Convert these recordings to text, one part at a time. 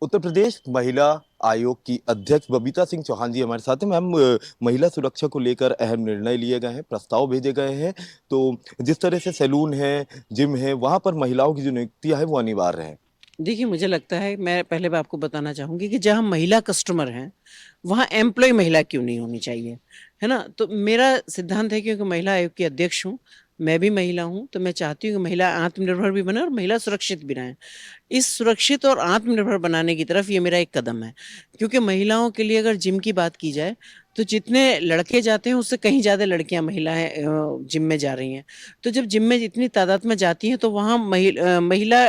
उत्तर प्रदेश महिला आयोग की अध्यक्ष बबीता सिंह चौहान जी हमारे साथ हैं। मैम, महिला सुरक्षा को लेकर अहम निर्णय लिए गए हैं, प्रस्ताव भेजे गए हैं। तो जिस तरह से सैलून है, जिम है, वहां पर महिलाओं की जो नियुक्तियां है वो अनिवार्य है। देखिए, मुझे लगता है मैं पहले भी आपको बताना चाहूँगी कि जहाँ महिला कस्टमर हैं, वहाँ एम्प्लॉयी महिला क्यों नहीं होनी चाहिए, है ना? तो मेरा सिद्धांत है क्योंकि महिला आयोग की अध्यक्ष हूँ, मैं भी महिला हूँ, तो मैं चाहती हूँ कि महिला आत्मनिर्भर भी बने और महिला सुरक्षित भी रहें। इस सुरक्षित और आत्मनिर्भर बनाने की तरफ ये मेरा एक कदम है, क्योंकि महिलाओं के लिए अगर जिम की बात की जाए, तो जितने लड़के जाते हैं उससे कहीं ज़्यादा लड़कियाँ महिलाएँ जिम में जा रही हैं। तो जब जिम में इतनी तादाद में जाती हैं तो वहाँ महिला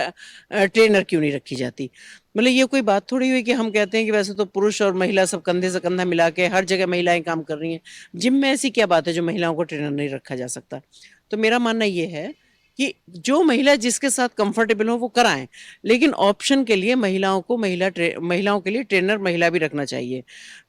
ट्रेनर क्यों नहीं रखी जाती? मतलब ये कोई बात थोड़ी हुई कि हम कहते हैं कि वैसे तो पुरुष और महिला सब कंधे से कंधा मिला के हर जगह महिलाएँ काम कर रही हैं। जिम में ऐसी क्या बात है जो महिलाओं को ट्रेनर नहीं रखा जा सकता? तो मेरा मानना ये है कि जो महिला जिसके साथ कंफर्टेबल हो वो कराएँ, लेकिन ऑप्शन के लिए महिलाओं के लिए ट्रेनर महिला भी रखना चाहिए।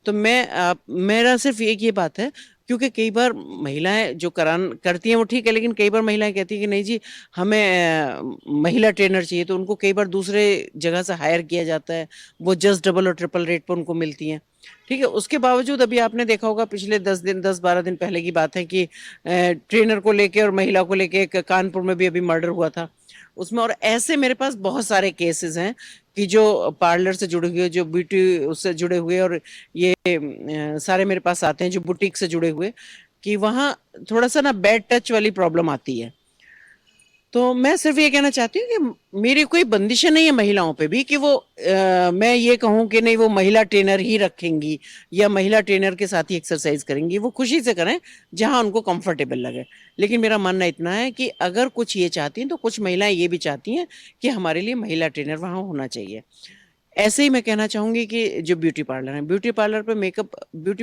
तो मेरा सिर्फ़ एक ये बात है, क्योंकि कई बार महिलाएँ जो करान करती हैं वो ठीक है, लेकिन कई बार महिलाएँ कहती हैं कि नहीं जी, हमें महिला ट्रेनर चाहिए, तो उनको कई बार दूसरे जगह से हायर किया जाता है, वो जस्ट डबल और ट्रिपल रेट पे उनको मिलती हैं। ठीक है? उसके बावजूद अभी आपने देखा होगा पिछले 10-12 दिन पहले की बात है कि ट्रेनर को लेके और महिला को लेके एक कानपुर में भी अभी मर्डर हुआ था। उसमें और ऐसे मेरे पास बहुत सारे केसेस हैं कि जो पार्लर से जुड़े हुए, जो ब्यूटी उससे जुड़े हुए और ये सारे मेरे पास आते हैं जो बुटीक से जुड़े हुए, कि वहाँ थोड़ा-सा ना बैड टच वाली प्रॉब्लम आती है। तो मैं सिर्फ ये कहना चाहती हूँ कि मेरी कोई बंदिशें नहीं है महिलाओं पे भी कि वो मैं ये कहूँ कि नहीं वो महिला ट्रेनर ही रखेंगी या महिला ट्रेनर के साथ ही एक्सरसाइज करेंगी, वो खुशी से करें जहाँ उनको कंफर्टेबल लगे। लेकिन मेरा मानना इतना है कि अगर कुछ ये चाहती हैं तो कुछ महिलाएं ये भी चाहती हैं कि हमारे लिए महिला ट्रेनर वहाँ होना चाहिए। ऐसे ही मैं कहना चाहूँगी कि जो ब्यूटी पार्लर हैं, ब्यूटी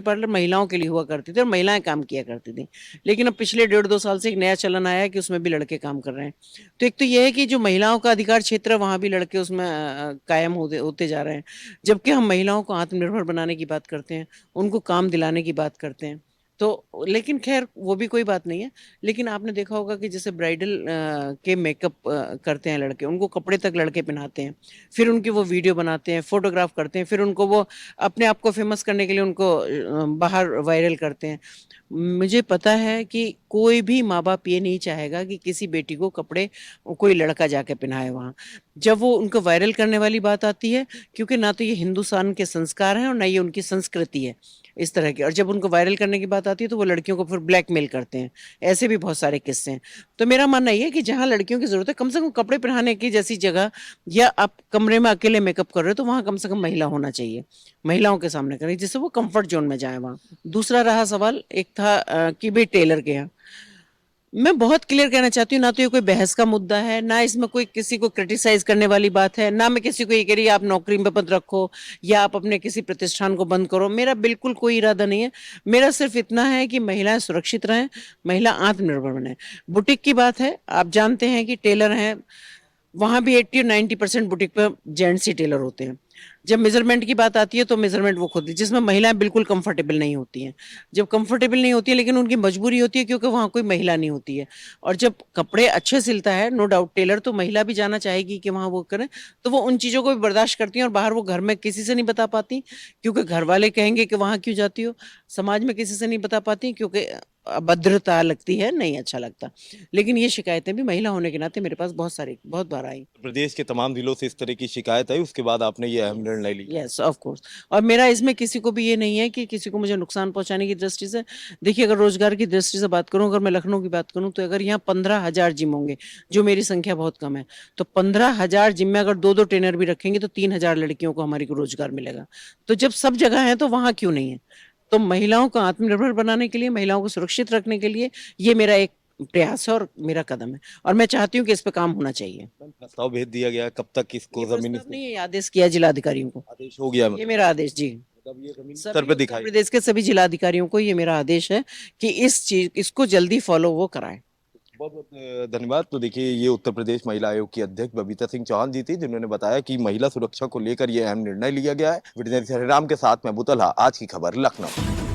पार्लर महिलाओं के लिए हुआ करती थी और महिलाएँ काम किया करती थीं। लेकिन अब पिछले डेढ़ 2 साल से एक नया चलन आया है कि उसमें भी लड़के काम कर रहे हैं। तो एक तो ये है कि जो महिलाओं का अधिकार क्षेत्र है, वहाँ भी लड़के उसमें कायम होते होते जा रहे हैं। जबकि हम महिलाओं को आत्मनिर्भर बनाने की बात करते हैं, उनको काम दिलाने की बात करते हैं। तो लेकिन ख़ैर वो भी कोई बात नहीं है। लेकिन आपने देखा होगा कि जैसे ब्राइडल के मेकअप करते हैं लड़के, उनको कपड़े तक लड़के पहनाते हैं। फिर उनकी वो वीडियो बनाते हैं, फ़ोटोग्राफ करते हैं, फिर उनको वो अपने आप को फ़ेमस करने के लिए उनको बाहर वायरल करते हैं। मुझे पता है कि कोई भी माँ-बाप ये नहीं चाहेगा कि किसी बेटी को कपड़े कोई लड़का जाके पहनाए वहाँ। जब वो उनको वायरल करने वाली बात आती है, क्योंकि ना तो ये हिंदुस्तान के संस्कार हैं और ना ये उनकी संस्कृति है, इस तरह की, और जब उनको वायरल करने की बात आती है तो वो लड़कियों को फिर ब्लैकमेल करते हैं। ऐसे भी बहुत सारे किस्से हैं। तो मेरा मानना ये है कि जहाँ लड़कियों की ज़रूरत है, कम से कम कपड़े पहनाने की जैसी जगह, या आप कमरे में अकेले मेकअप कर रहे हो तो वहाँ कम से कम महिला होना चाहिए। महिलाओं के सामने करें जिससे वो कम्फर्ट ज़ोन में जाएँ वहाँ। दूसरा रहा सवाल, एक था कि भई टेलर के यहाँ। मैं बहुत क्लियर कहना चाहती हूँ, ना तो ये कोई बहस का मुद्दा है, ना इसमें कोई किसी को क्रिटिसाइज़ करने वाली बात है, ना मैं किसी को ये कह रही आप नौकरी में मत रखो या आप अपने किसी प्रतिष्ठान को बंद करो। मेरा बिल्कुल कोई इरादा नहीं है। मेरा सिर्फ़ इतना है कि महिलाएँ सुरक्षित रहें, महिला आत्मनिर्भर बनें। बुटीक की बात है, आप जानते हैं कि टेलर हैं, वहाँ भी 80 और 90% बुटीक पे जेंट्स ही टेलर होते हैं। जब मेज़रमेंट की बात आती है तो मेज़रमेंट वो खुद जिसमें महिलाएँ बिल्कुल कंफर्टेबल नहीं होती हैं। जब कंफर्टेबल नहीं होती है, लेकिन उनकी मजबूरी होती है क्योंकि वहाँ कोई महिला नहीं होती है। और जब कपड़े अच्छे सिलता है नो डाउट टेलर, तो महिला भी जाना चाहेगी कि वहाँ वो करें, तो वो उन चीज़ों को भी बर्दाश्त करती हैं और बाहर वो घर में किसी से नहीं बता पाती, क्योंकि घर वाले कहेंगे कि वहाँ क्यों जाती हो? समाज में किसी से नहीं बता पाती क्योंकि अभद्रता लगती है, नहीं अच्छा लगता। लेकिन ये शिकायतें भी महिला होने के नाते मेरे पास बहुत बार आई। प्रदेश के तमाम जिलों से इस तरह की शिकायत आई, उसके बाद आपने ये अहम निर्णय लिया। Yes, of course. और मेरा इसमें किसी को भी ये नहीं है कि किसी को मुझे नुकसान पहुंचाने की दृष्टि से, देखिए अगर रोजगार की दृष्टि से बात करूं, अगर मैं लखनऊ की बात करूं, तो अगर यहाँ 15,000 जिम होंगे, जो मेरी संख्या बहुत कम है, तो 15,000 जिम में अगर दो दो ट्रेनर भी रखेंगे तो 3,000 लड़कियों को हमारी को रोजगार मिलेगा। तो जब सब जगह है तो वहां क्यों नहीं है? तो महिलाओं को आत्मनिर्भर बनाने के लिए, महिलाओं को सुरक्षित रखने के लिए ये मेरा एक प्रयास है और मेरा कदम है, और मैं चाहती हूँ कि इस पे काम होना चाहिए। मैम, प्रस्ताव भेज दिया गया, कब तक ये इसको जमीनी प्रस्ताव नहीं है, ये आदेश किया जिलाधिकारियों को। आदेश हो गया? ये मतलब मेरा आदेश, जी। ये जमीनी स्तर सभी पर उत्तर दिखाई। प्रदेश के सभी जिलाधिकारियों को ये मेरा आदेश है कि इसको जल्दी फॉलो वो कराएं। बहुत बहुत धन्यवाद। तो देखिए, ये उत्तर प्रदेश महिला आयोग की अध्यक्ष बबीता सिंह चौहान जी थी, जिन्होंने बताया कि महिला सुरक्षा को लेकर ये अहम निर्णय लिया गया है। विजय हरिराम के साथ मैं बुतला, आज की खबर लखनऊ।